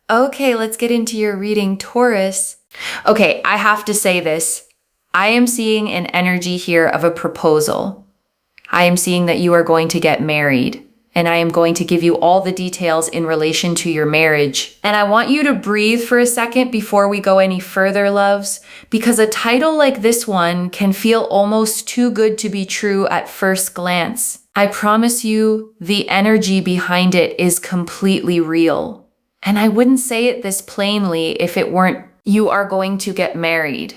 Okay, let's get into your reading, Taurus. Okay, I have to say this. I am seeing an energy here of a proposal. I am seeing that you are going to get married, and I am going to give you all the details in relation to your marriage. And I want you to breathe for a second before we go any further, loves, because a title like this one can feel almost too good to be true at first glance. I promise you, the energy behind it is completely real. And I wouldn't say it this plainly if it weren't you are going to get married.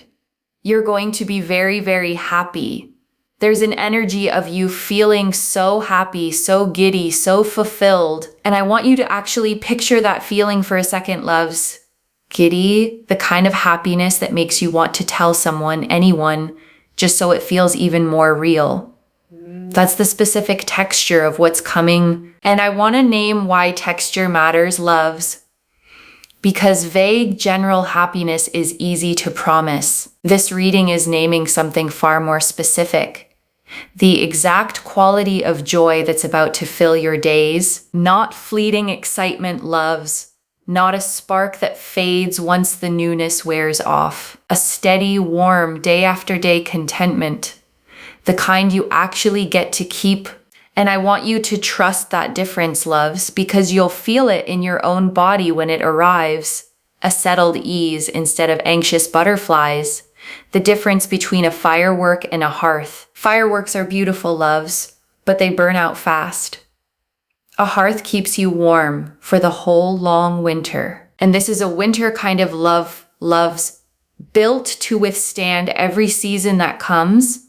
You're going to be very, very happy. There's an energy of you feeling so happy, so giddy, so fulfilled. And I want you to actually picture that feeling for a second, loves. Giddy, the kind of happiness that makes you want to tell someone, anyone, just so it feels even more real. That's the specific texture of what's coming. And I want to name why texture matters, loves. Because vague general happiness is easy to promise. This reading is naming something far more specific. The exact quality of joy that's about to fill your days, not fleeting excitement, loves, not a spark that fades once the newness wears off, a steady, warm, day after day contentment, the kind you actually get to keep. And I want you to trust that difference, loves, because you'll feel it in your own body when it arrives, a settled ease instead of anxious butterflies. The difference between a firework and a hearth. Fireworks are beautiful, loves, but they burn out fast. A hearth keeps you warm for the whole long winter. And this is a winter kind of love, loves, built to withstand every season that comes,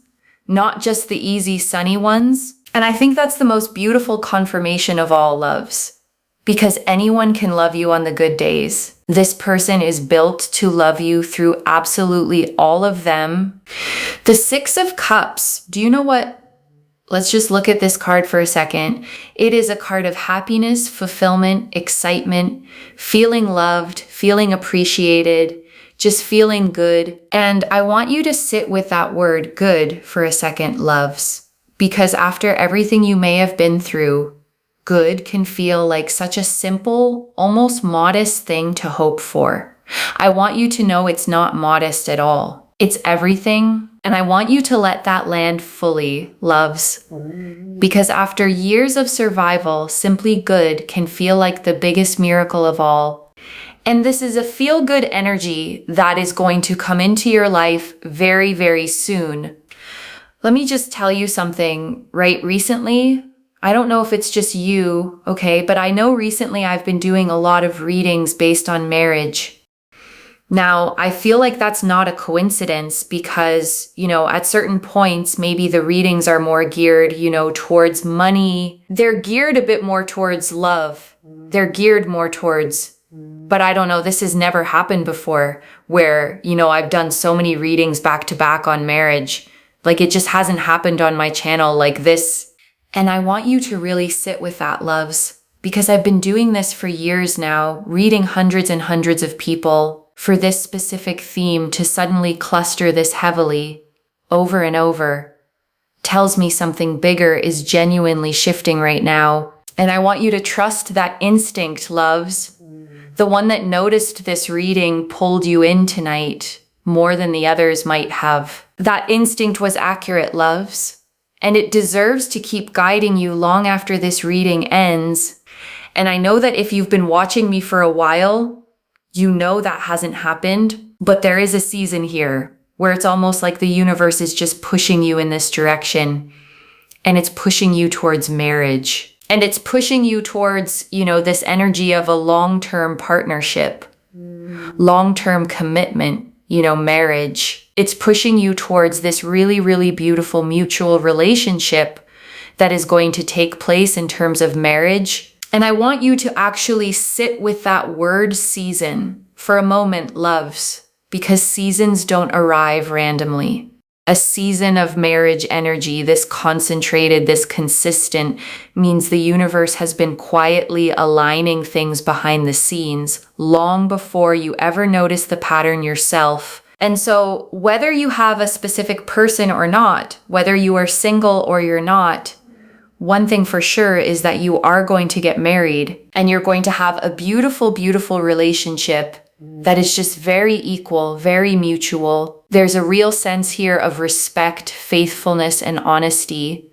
not just the easy sunny ones. And I think that's the most beautiful confirmation of all, loves. Because anyone can love you on the good days. This person is built to love you through absolutely all of them. The Six of Cups. Do you know what? Let's just look at this card for a second. It is a card of happiness, fulfillment, excitement, feeling loved, feeling appreciated, just feeling good. And I want you to sit with that word good for a second, loves. Because after everything you may have been through, good can feel like such a simple, almost modest thing to hope for. I want you to know it's not modest at all. It's everything. And I want you to let that land fully, loves. Because after years of survival, simply good can feel like the biggest miracle of all. And this is a feel-good energy that is going to come into your life very, very soon. Let me just tell you something, right? Recently, I don't know if it's just you, okay, but I know recently I've been doing a lot of readings based on marriage. Now, I feel like that's not a coincidence because, at certain points, maybe the readings are more geared, towards money. They're geared a bit more towards love. They're geared more towards, but I don't know, this has never happened before where, I've done so many readings back to back on marriage. Like it just hasn't happened on my channel like this. And I want you to really sit with that, loves, because I've been doing this for years now, reading hundreds and hundreds of people for this specific theme to suddenly cluster this heavily over and over tells me something bigger is genuinely shifting right now. And I want you to trust that instinct, loves. The one that noticed this reading pulled you in tonight more than the others might have. That instinct was accurate, loves. And it deserves to keep guiding you long after this reading ends. And I know that if you've been watching me for a while, you know that hasn't happened, but there is a season here where it's almost like the universe is just pushing you in this direction. And it's pushing you towards marriage. And it's pushing you towards, this energy of a long-term partnership, long-term commitment, marriage. It's pushing you towards this really, really beautiful mutual relationship that is going to take place in terms of marriage. And I want you to actually sit with that word season for a moment, loves, because seasons don't arrive randomly. A season of marriage energy, this concentrated, this consistent, means the universe has been quietly aligning things behind the scenes long before you ever notice the pattern yourself. And so whether you have a specific person or not, whether you are single or you're not, one thing for sure is that you are going to get married and you're going to have a beautiful, beautiful relationship that is just very equal, very mutual. There's a real sense here of respect, faithfulness, and honesty,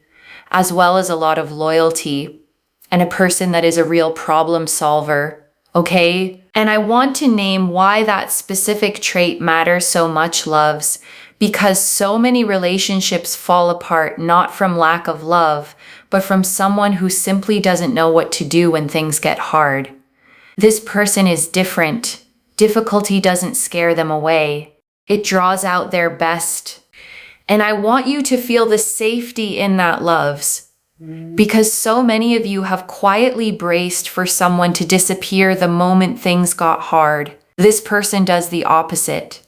as well as a lot of loyalty, and a person that is a real problem solver, okay? And I want to name why that specific trait matters so much, loves, because so many relationships fall apart not from lack of love, but from someone who simply doesn't know what to do when things get hard. This person is different. Difficulty doesn't scare them away. It draws out their best. And I want you to feel the safety in that, loves, because so many of you have quietly braced for someone to disappear the moment things got hard. This person does the opposite.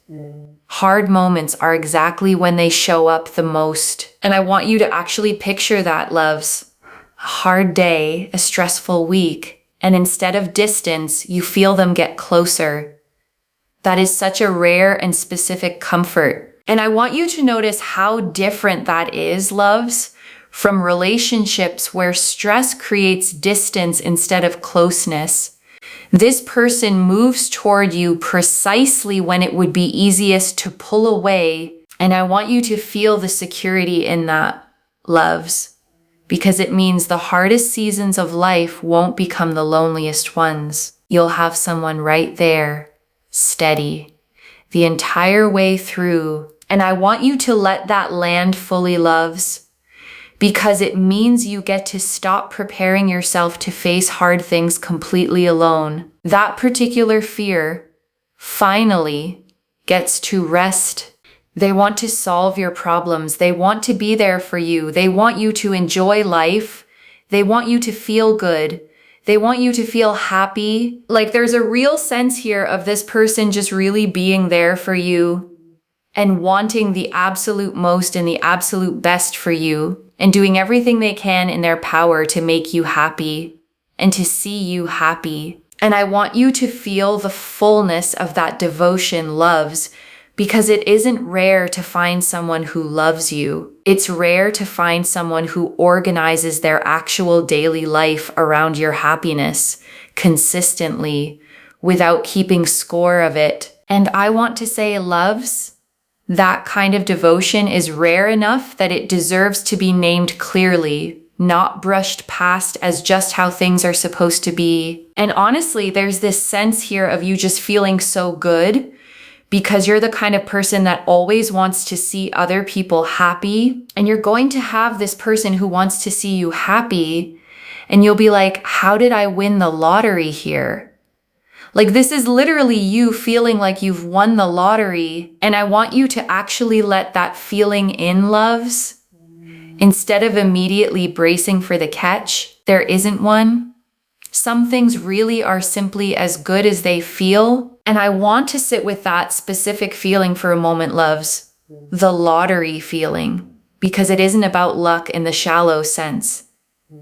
Hard moments are exactly when they show up the most. And I want you to actually picture that, loves. A hard day, a stressful week, and instead of distance, you feel them get closer. That is such a rare and specific comfort. And I want you to notice how different that is, loves, from relationships where stress creates distance instead of closeness. This person moves toward you precisely when it would be easiest to pull away. And I want you to feel the security in that, loves, because it means the hardest seasons of life won't become the loneliest ones. You'll have someone right there, steady, the entire way through. And I want you to let that land fully, loves, because it means you get to stop preparing yourself to face hard things completely alone. That particular fear finally gets to rest. They want to solve your problems. They want to be there for you. They want you to enjoy life. They want you to feel good. They want you to feel happy. Like, there's a real sense here of this person just really being there for you and wanting the absolute most and the absolute best for you, and doing everything they can in their power to make you happy and to see you happy. And I want you to feel the fullness of that devotion, loves, because it isn't rare to find someone who loves you. It's rare to find someone who organizes their actual daily life around your happiness consistently without keeping score of it. And I want to say, loves, that kind of devotion is rare enough that it deserves to be named clearly, not brushed past as just how things are supposed to be. And honestly, there's this sense here of you just feeling so good because you're the kind of person that always wants to see other people happy. And you're going to have this person who wants to see you happy. And you'll be like, how did I win the lottery here? Like, this is literally you feeling like you've won the lottery. And I want you to actually let that feeling in, loves. Instead of immediately bracing for the catch, there isn't one. Some things really are simply as good as they feel. And I want to sit with that specific feeling for a moment, loves. The lottery feeling. Because it isn't about luck in the shallow sense.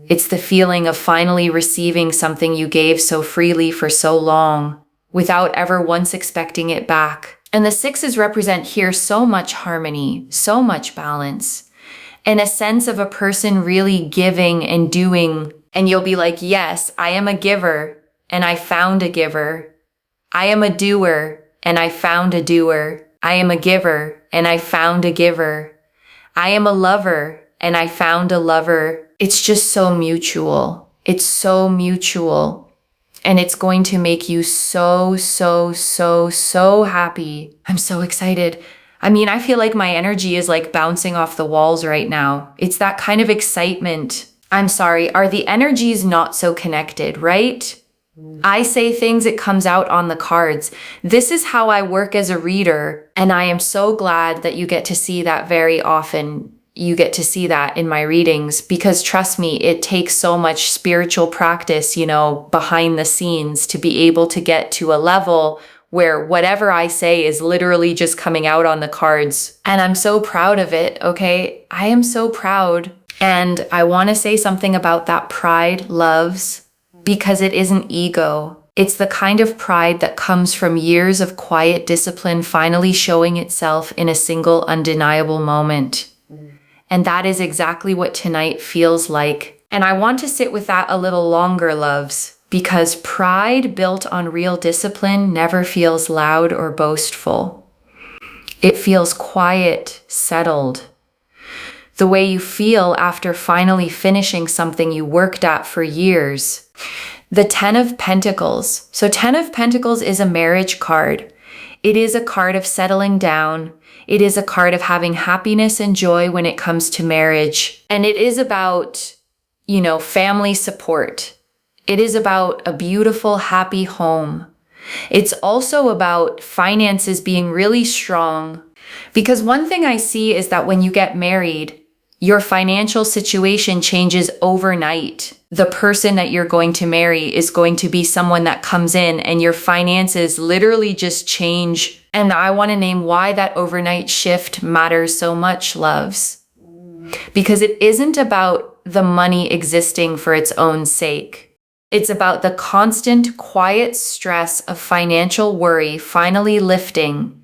It's the feeling of finally receiving something you gave so freely for so long, without ever once expecting it back. And the sixes represent here so much harmony, so much balance, and a sense of a person really giving and doing. And you'll be like, yes, I am a giver, and I found a giver. I am a doer, and I found a doer. I am a giver, and I found a giver. I am a lover, and I found a lover. It's just so mutual. It's so mutual. And it's going to make you so, so, so, so happy. I'm so excited. I mean, I feel like my energy is like bouncing off the walls right now. It's that kind of excitement. I'm sorry, are the energies not so connected, right? I say things, it comes out on the cards. This is how I work as a reader. And I am so glad that you get to see that very often. You get to see that in my readings, because trust me, it takes so much spiritual practice, behind the scenes to be able to get to a level where whatever I say is literally just coming out on the cards. And I'm so proud of it, okay? I am so proud. And I want to say something about that pride, loves, because it isn't ego. It's the kind of pride that comes from years of quiet discipline finally showing itself in a single undeniable moment. And that is exactly what tonight feels like. And I want to sit with that a little longer, loves, because pride built on real discipline never feels loud or boastful. It feels quiet, settled. The way you feel after finally finishing something you worked at for years. The 10 of Pentacles. So 10 of Pentacles is a marriage card. It is a card of settling down. It is a card of having happiness and joy when it comes to marriage. And it is about, family support. It is about a beautiful, happy home. It's also about finances being really strong. Because one thing I see is that when you get married, your financial situation changes overnight. The person that you're going to marry is going to be someone that comes in and your finances literally just change. And I want to name why that overnight shift matters so much, loves. Because it isn't about the money existing for its own sake. It's about the constant, quiet stress of financial worry finally lifting,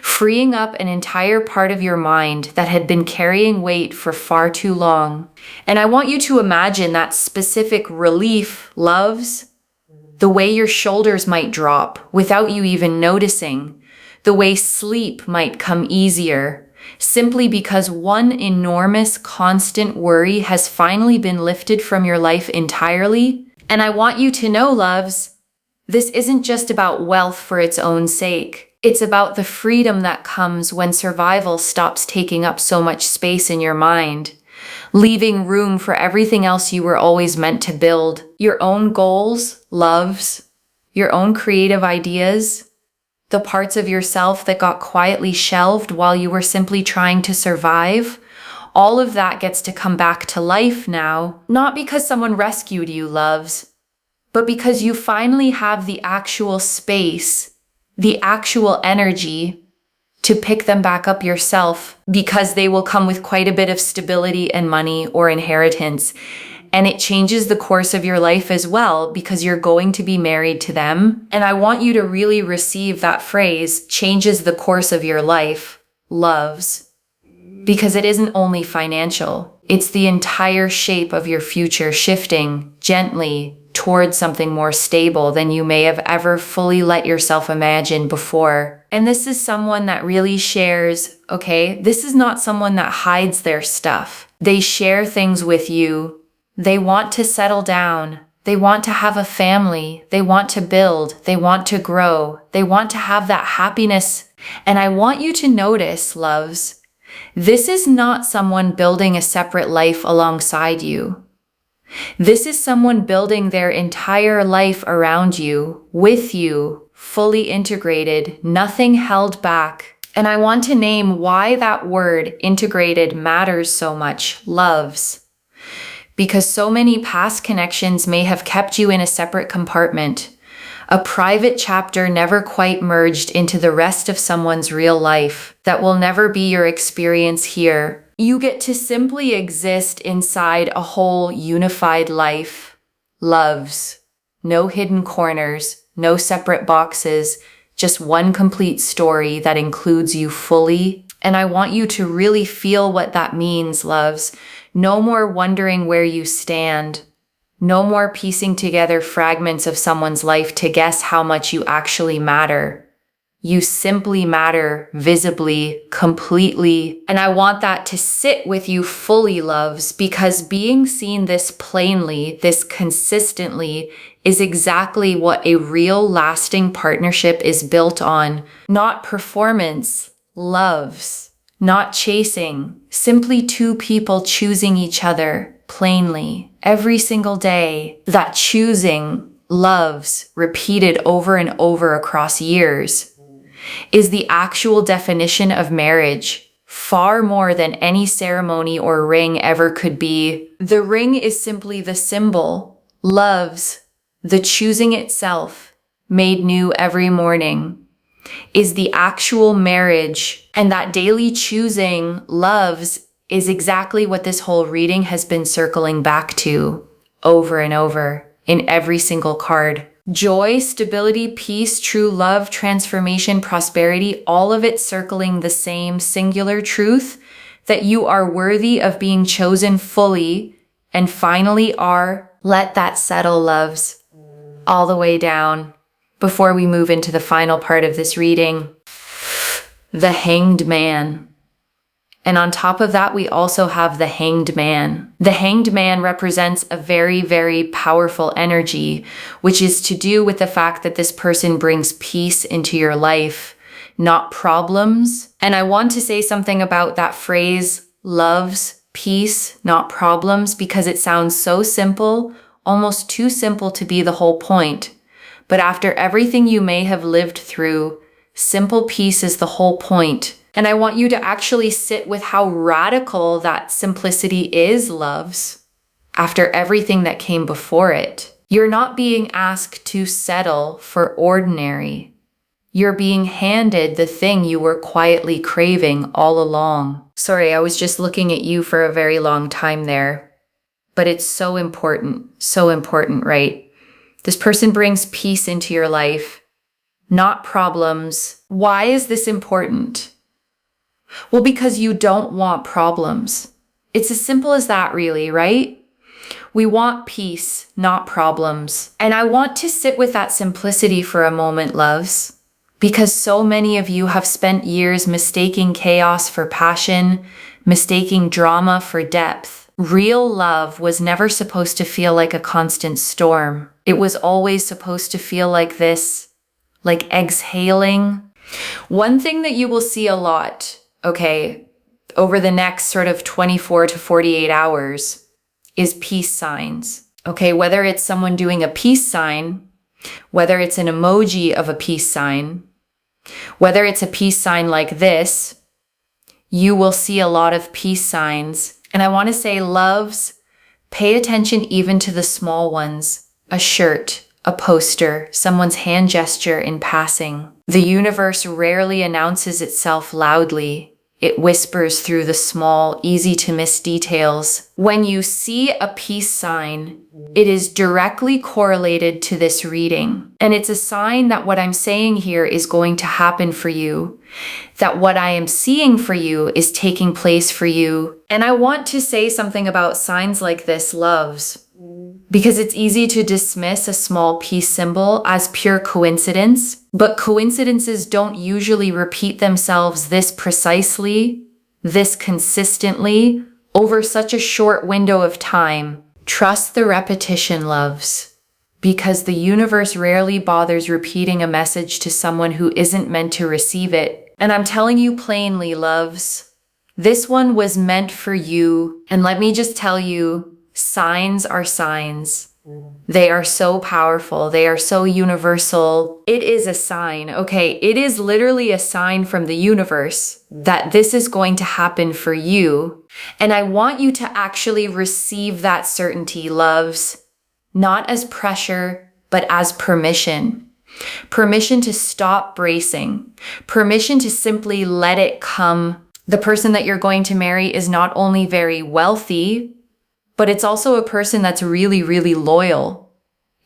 freeing up an entire part of your mind that had been carrying weight for far too long. And I want you to imagine that specific relief, loves, the way your shoulders might drop without you even noticing, the way sleep might come easier, simply because one enormous constant worry has finally been lifted from your life entirely. And I want you to know, loves, this isn't just about wealth for its own sake. It's about the freedom that comes when survival stops taking up so much space in your mind, leaving room for everything else you were always meant to build. Your own goals, loves, your own creative ideas, the parts of yourself that got quietly shelved while you were simply trying to survive. All of that gets to come back to life now, not because someone rescued you, loves, but because you finally have the actual space, the actual energy to pick them back up yourself, because they will come with quite a bit of stability and money or inheritance. And it changes the course of your life as well, because you're going to be married to them. And I want you to really receive that phrase, changes the course of your life, loves, because it isn't only financial. It's the entire shape of your future shifting gently towards something more stable than you may have ever fully let yourself imagine before. And this is someone that really shares, okay? This is not someone that hides their stuff. They share things with you. They want to settle down. They want to have a family. They want to build. They want to grow. They want to have that happiness. And I want you to notice, loves, this is not someone building a separate life alongside you. This is someone building their entire life around you, with you, fully integrated, nothing held back. And I want to name why that word integrated matters so much, loves. Because so many past connections may have kept you in a separate compartment, a private chapter never quite merged into the rest of someone's real life that will never be your experience here. You get to simply exist inside a whole unified life, loves. No hidden corners, no separate boxes, just one complete story that includes you fully. And I want you to really feel what that means, loves. No more wondering where you stand. No more piecing together fragments of someone's life to guess how much you actually matter. You simply matter visibly, completely. And I want that to sit with you fully, loves, because being seen this plainly, this consistently, is exactly what a real lasting partnership is built on. Not performance, loves. Not chasing, simply two people choosing each other plainly every single day. That choosing, loves, repeated over and over across years, is the actual definition of marriage, far more than any ceremony or ring ever could be. The ring is simply the symbol, loves, the choosing itself, made new every morning, is the actual marriage. And that daily choosing, loves, is exactly what this whole reading has been circling back to over and over in every single card. Joy, stability, peace, true love, transformation, prosperity, all of it circling the same singular truth that you are worthy of being chosen fully and finally R. Let that settle, loves, all the way down. Before we move into the final part of this reading, the Hanged Man. And on top of that, we also have the Hanged Man. The Hanged Man represents a very, very powerful energy, which is to do with the fact that this person brings peace into your life, not problems. And I want to say something about that phrase, loves, peace, not problems, because it sounds so simple, almost too simple to be the whole point. But after everything you may have lived through, simple peace is the whole point. And I want you to actually sit with how radical that simplicity is, loves, after everything that came before it. You're not being asked to settle for ordinary. You're being handed the thing you were quietly craving all along. Sorry, I was just looking at you for a very long time there. But it's so important, right? This person brings peace into your life, not problems. Why is this important? Well, because you don't want problems. It's as simple as that, really, right? We want peace, not problems. And I want to sit with that simplicity for a moment, loves, because so many of you have spent years mistaking chaos for passion, mistaking drama for depth. Real love was never supposed to feel like a constant storm. It was always supposed to feel like this, like exhaling. One thing that you will see a lot, okay, over the next sort of 24 to 48 hours is peace signs. Okay, whether it's someone doing a peace sign, whether it's an emoji of a peace sign, whether it's a peace sign like this, you will see a lot of peace signs. And I want to say, loves, pay attention even to the small ones. A shirt, a poster, someone's hand gesture in passing. The universe rarely announces itself loudly. It whispers through the small, easy to miss details. When you see a peace sign, it is directly correlated to this reading. And it's a sign that what I'm saying here is going to happen for you, that what I am seeing for you is taking place for you. And I want to say something about signs like this, loves, because it's easy to dismiss a small peace symbol as pure coincidence, but coincidences don't usually repeat themselves this precisely, this consistently, over such a short window of time. Trust the repetition, loves, because the universe rarely bothers repeating a message to someone who isn't meant to receive it. And I'm telling you plainly, loves, this one was meant for you. And let me just tell you, signs are signs. They are so powerful. They are so universal. It is a sign, okay? It is literally a sign from the universe that this is going to happen for you. And I want you to actually receive that certainty, loves, not as pressure, but as permission. Permission to stop bracing. Permission to simply let it come. The person that you're going to marry is not only very wealthy, but it's also a person that's really, really loyal.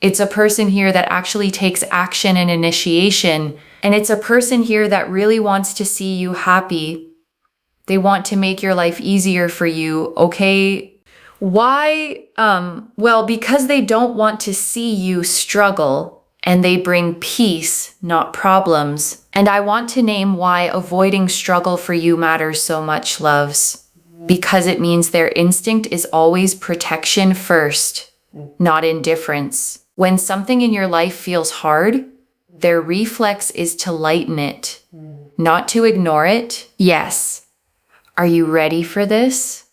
It's a person here that actually takes action and initiation. And it's a person here that really wants to see you happy. They want to make your life easier for you, okay? Why? Well, because they don't want to see you struggle, and they bring peace, not problems. And I want to name why avoiding struggle for you matters so much, loves. Because it means their instinct is always protection first, not indifference. When something in your life feels hard, their reflex is to lighten it, not to ignore it. Yes. Are you ready for this?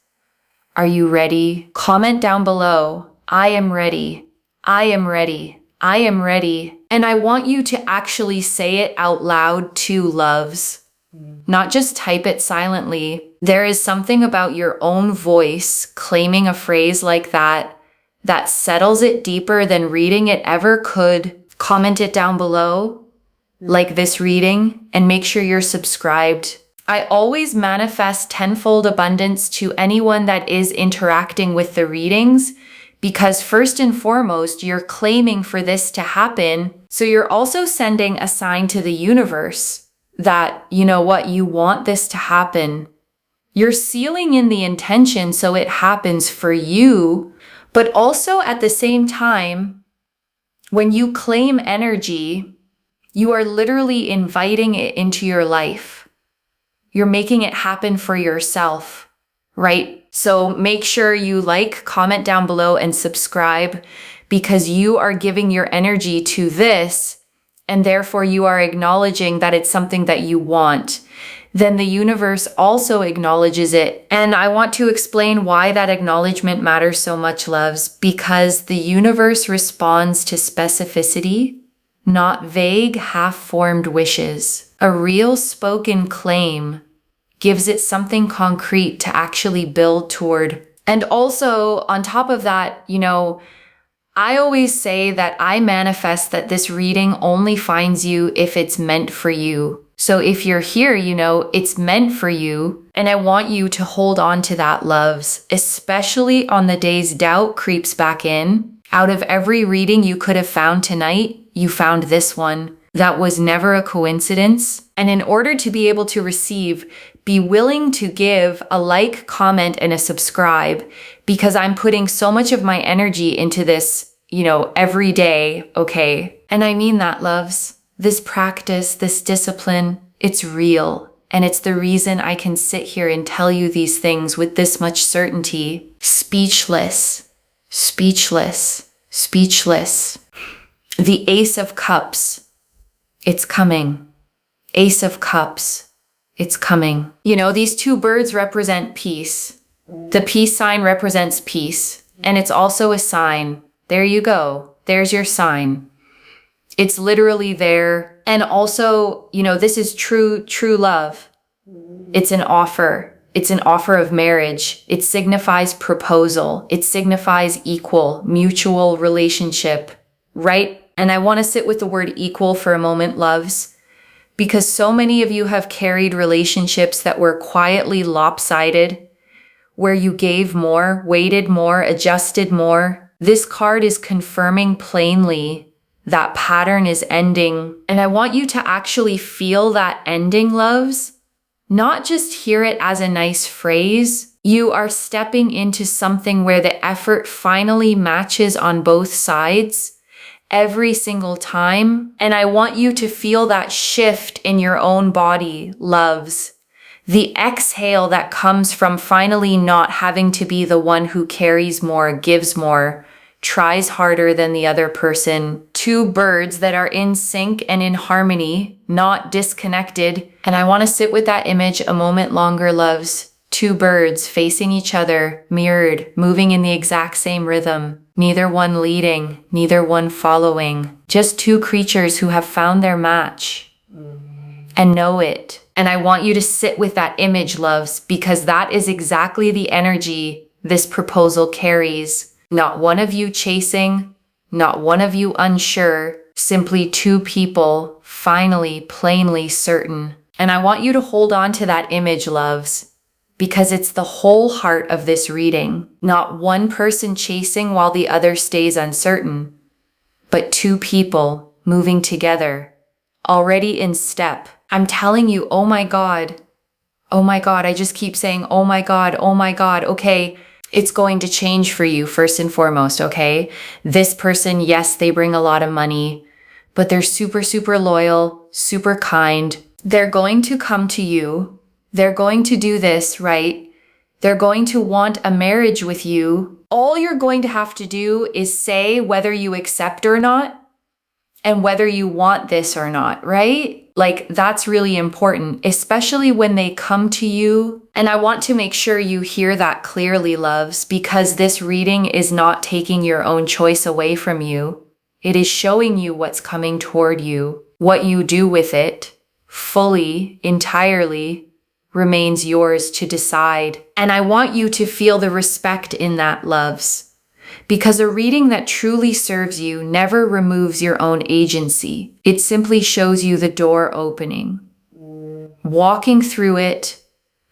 Are you ready? Comment down below. I am ready. I am ready. I am ready. And I want you to actually say it out loud too, loves. Not just type it silently. There is something about your own voice claiming a phrase like that that settles it deeper than reading it ever could. Comment it down below, like this reading, and make sure you're subscribed. I always manifest tenfold abundance to anyone that is interacting with the readings, because first and foremost, you're claiming for this to happen. So you're also sending a sign to the universe that, you know what, you want this to happen. You're sealing in the intention so it happens for you, But also at the same time, when you claim energy, you are literally inviting it into your life. You're making it happen for yourself, right? So make sure you like, comment down below, and subscribe, because you are giving your energy to this, and therefore you are acknowledging that it's something that you want. Then the universe also acknowledges it. And I want to explain why that acknowledgement matters so much, loves, because the universe responds to specificity, not vague, half-formed wishes. A real spoken claim gives it something concrete to actually build toward. And also, on top of that, I always say that I manifest that this reading only finds you if it's meant for you. So if you're here, it's meant for you. And I want you to hold on to that, loves, especially on the days doubt creeps back in. Out of every reading you could have found tonight, you found this one. That was never a coincidence. And in order to be able to receive, be willing to give a like, comment, and a subscribe, because I'm putting so much of my energy into this, every day, okay? And I mean that, loves. This practice, this discipline, it's real. And it's the reason I can sit here and tell you these things with this much certainty. Speechless, speechless, speechless. The Ace of Cups, it's coming. Ace of Cups, it's coming. These two birds represent peace. The peace sign represents peace. And it's also a sign. There you go. There's your sign. It's literally there. And also, this is true love. It's an offer. It's an offer of marriage. It signifies proposal. It signifies equal, mutual relationship, right? And I want to sit with the word equal for a moment, loves, because so many of you have carried relationships that were quietly lopsided, where you gave more, waited more, adjusted more. This card is confirming plainly that pattern is ending. And I want you to actually feel that ending, loves, not just hear it as a nice phrase. You are stepping into something where the effort finally matches on both sides every single time. And I want you to feel that shift in your own body, loves. The exhale that comes from finally not having to be the one who carries more, gives more, tries harder than the other person. Two birds that are in sync and in harmony, not disconnected. And I want to sit with that image a moment longer, loves. Two birds facing each other, mirrored, moving in the exact same rhythm. Neither one leading, neither one following. Just two creatures who have found their match and know it. And I want you to sit with that image, loves, because that is exactly the energy this proposal carries. Not one of you chasing, not one of you unsure, simply two people finally, plainly certain. And I want you to hold on to that image, loves, because it's the whole heart of this reading. Not one person chasing while the other stays uncertain, but two people moving together, already in step. I'm telling you, oh my God, I just keep saying, oh my God, okay. It's going to change for you first and foremost, okay? This person, yes, they bring a lot of money, but they're super, super loyal, super kind. They're going to come to you. They're going to do this, right? They're going to want a marriage with you. All you're going to have to do is say whether you accept or not and whether you want this or not, right? Like, that's really important, especially when they come to you. And I want to make sure you hear that clearly, loves, because this reading is not taking your own choice away from you. It is showing you what's coming toward you. What you do with it, fully, entirely, remains yours to decide. And I want you to feel the respect in that, loves. Because a reading that truly serves you never removes your own agency. It simply shows you the door opening. Walking through it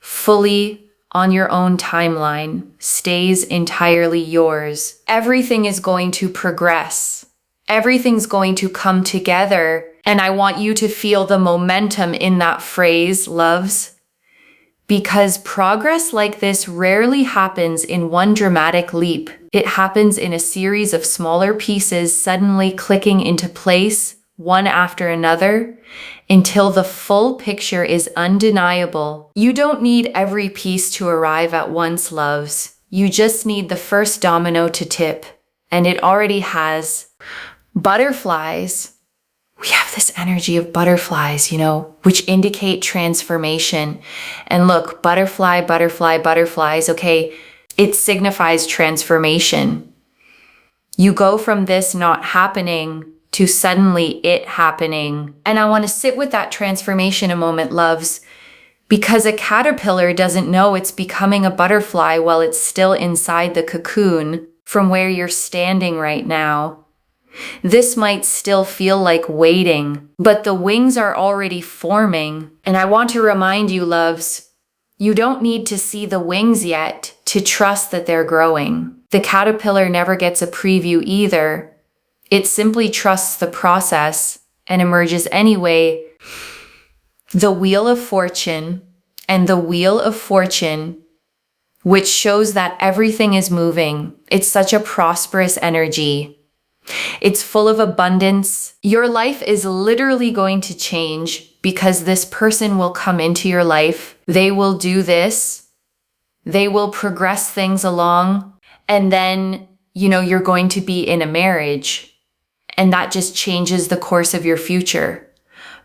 fully on your own timeline stays entirely yours. Everything is going to progress. Everything's going to come together. And I want you to feel the momentum in that phrase, loves, Because progress like this rarely happens in one dramatic leap. It happens in a series of smaller pieces suddenly clicking into place, one after another, until the full picture is undeniable. You don't need every piece to arrive at once, loves. You just need the first domino to tip, and it already has. Butterflies. We have this energy of butterflies, which indicate transformation. And look, butterflies, okay, it signifies transformation. You go from this not happening to suddenly it happening. And I want to sit with that transformation a moment, loves, because a caterpillar doesn't know it's becoming a butterfly while it's still inside the cocoon from where you're standing right now. This might still feel like waiting, but the wings are already forming. And I want to remind you, loves, you don't need to see the wings yet to trust that they're growing. The caterpillar never gets a preview either. It simply trusts the process and emerges anyway. The Wheel of Fortune and the Wheel of Fortune, which shows that everything is moving. It's such a prosperous energy. It's full of abundance. Your life is literally going to change because this person will come into your life. They will do this. They will progress things along. And then, you're going to be in a marriage. And that just changes the course of your future.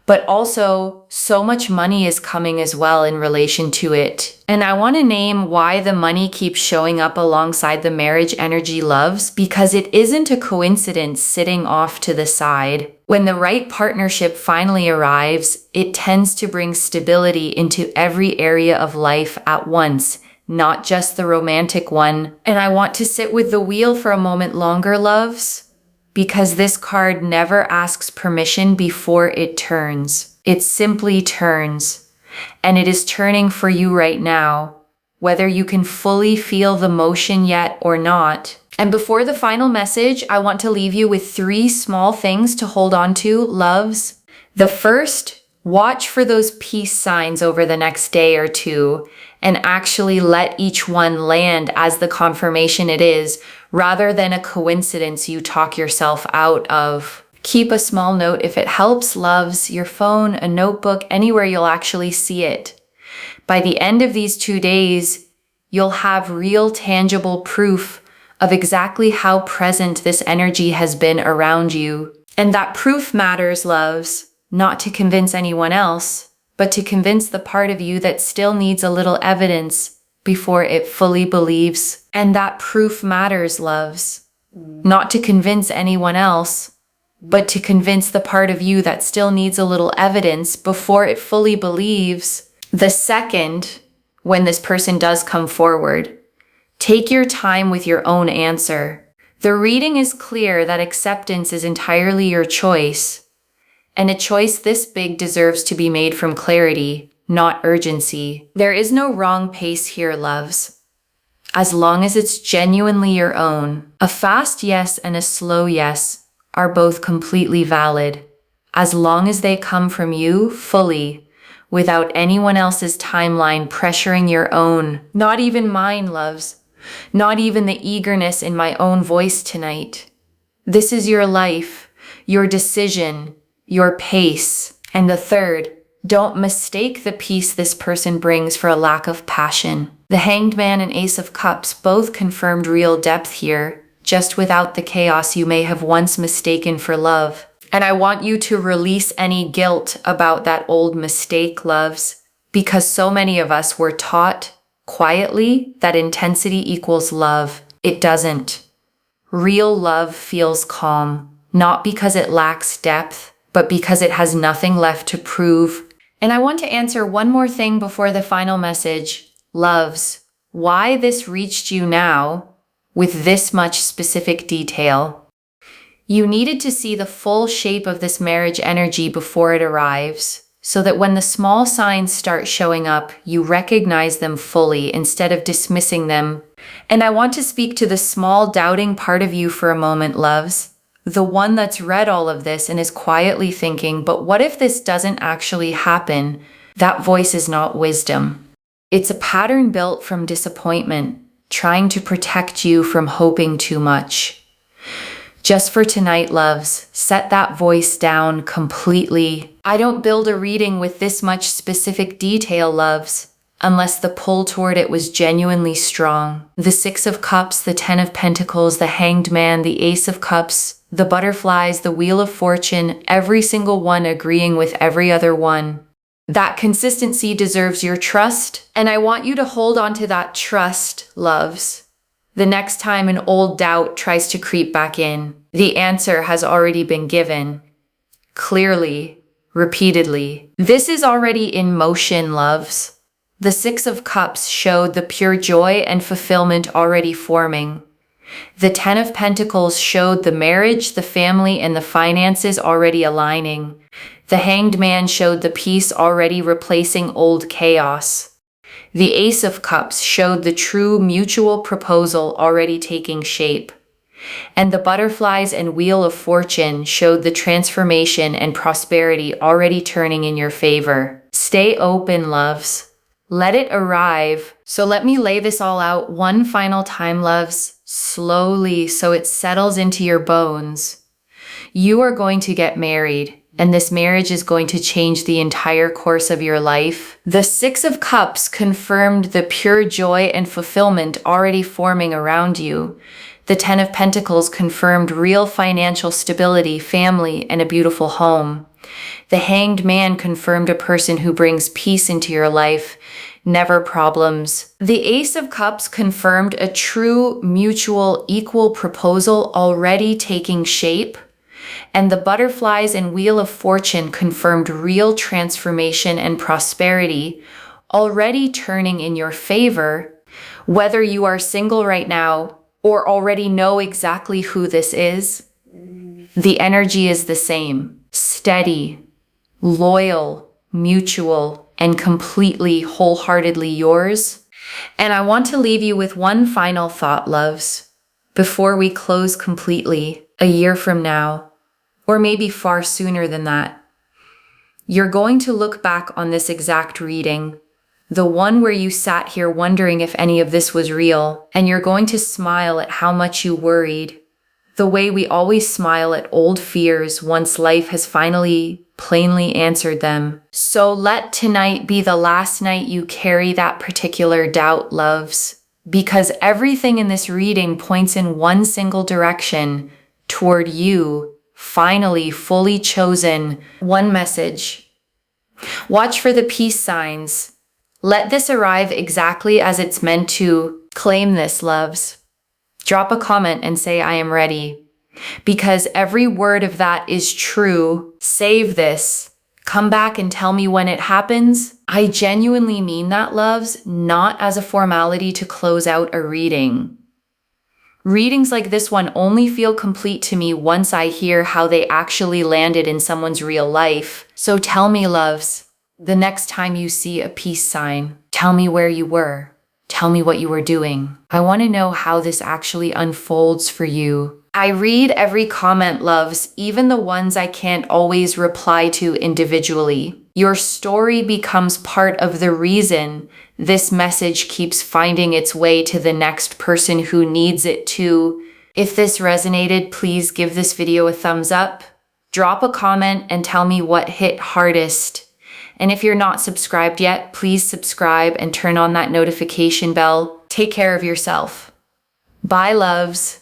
But also, so much money is coming as well in relation to it. And I want to name why the money keeps showing up alongside the marriage energy, loves, because it isn't a coincidence sitting off to the side. When the right partnership finally arrives, it tends to bring stability into every area of life at once, not just the romantic one. And I want to sit with the wheel for a moment longer, loves, because this card never asks permission before it turns. It simply turns. And it is turning for you right now, whether you can fully feel the motion yet or not. And before the final message, I want to leave you with 3 small things to hold on to, loves. The first, watch for those peace signs over the next day or two, and actually let each one land as the confirmation it is, rather than a coincidence you talk yourself out of. Keep a small note if it helps, loves, your phone, a notebook, anywhere you'll actually see it. By the end of these 2 days, you'll have real tangible proof of exactly how present this energy has been around you. And that proof matters, loves, not to convince anyone else, but to convince the part of you that still needs a little evidence before it fully believes. And that proof matters, loves, not to convince anyone else, but to convince the part of you that still needs a little evidence before it fully believes. The second, when this person does come forward, take your time with your own answer. The reading is clear that acceptance is entirely your choice, and a choice this big deserves to be made from clarity, not urgency. There is no wrong pace here, loves, as long as it's genuinely your own. A fast yes and a slow yes are both completely valid, as long as they come from you fully, without anyone else's timeline pressuring your own. Not even mine, loves. Not even the eagerness in my own voice tonight. This is your life, your decision, your pace. And the third, don't mistake the peace this person brings for a lack of passion. The Hanged Man and Ace of Cups both confirmed real depth here, just without the chaos you may have once mistaken for love. And I want you to release any guilt about that old mistake, loves, because so many of us were taught quietly that intensity equals love. It doesn't. Real love feels calm, not because it lacks depth, but because it has nothing left to prove. And I want to answer one more thing before the final message. Loves, why this reached you now with this much specific detail. You needed to see the full shape of this marriage energy before it arrives, so that when the small signs start showing up, you recognize them fully instead of dismissing them. And I want to speak to the small doubting part of you for a moment, loves. The one that's read all of this and is quietly thinking, but what if this doesn't actually happen? That voice is not wisdom. It's a pattern built from disappointment, trying to protect you from hoping too much. Just for tonight, loves, set that voice down completely. I don't build a reading with this much specific detail, loves, unless the pull toward it was genuinely strong. The Six of Cups, the Ten of Pentacles, the Hanged Man, the Ace of Cups, the butterflies, the Wheel of Fortune, every single one agreeing with every other one. That consistency deserves your trust, and I want you to hold on to that trust, loves. The next time an old doubt tries to creep back in, the answer has already been given. Clearly, repeatedly. This is already in motion, loves. The Six of Cups showed the pure joy and fulfillment already forming. The Ten of Pentacles showed the marriage, the family, and the finances already aligning. The Hanged Man showed the peace already replacing old chaos. The Ace of Cups showed the true mutual proposal already taking shape. And the Butterflies and Wheel of Fortune showed the transformation and prosperity already turning in your favor. Stay open, loves. Let it arrive. So let me lay this all out one final time, loves, slowly so it settles into your bones. You are going to get married, and this marriage is going to change the entire course of your life. The Six of Cups confirmed the pure joy and fulfillment already forming around you. The Ten of Pentacles confirmed real financial stability, family, and a beautiful home. The Hanged Man confirmed a person who brings peace into your life, never problems. The Ace of Cups confirmed a true, mutual, equal proposal already taking shape. And the Butterflies and Wheel of Fortune confirmed real transformation and prosperity already turning in your favor. Whether you are single right now or already know exactly who this is, the energy is the same. Steady, loyal, mutual, and completely wholeheartedly yours. And I want to leave you with one final thought, loves, before we close completely. A year from now, or maybe far sooner than that, you're going to look back on this exact reading, the one where you sat here wondering if any of this was real, and you're going to smile at how much you worried, the way we always smile at old fears once life has finally plainly answered them. So let tonight be the last night you carry that particular doubt, loves, because everything in this reading points in one single direction, toward you, finally fully chosen. One message. Watch for the peace signs. Let this arrive exactly as it's meant to. Claim this, loves. Drop a comment and say, I am ready. Because every word of that is true. Save this. Come back and tell me when it happens. I genuinely mean that, loves, not as a formality to close out a reading. Readings like this one only feel complete to me once I hear how they actually landed in someone's real life. So tell me, loves, the next time you see a peace sign, tell me where you were. Tell me what you were doing. I want to know how this actually unfolds for you. I read every comment, loves, even the ones I can't always reply to individually. Your story becomes part of the reason this message keeps finding its way to the next person who needs it too. If this resonated, please give this video a thumbs up. Drop a comment and tell me what hit hardest. And if you're not subscribed yet, please subscribe and turn on that notification bell. Take care of yourself. Bye, loves.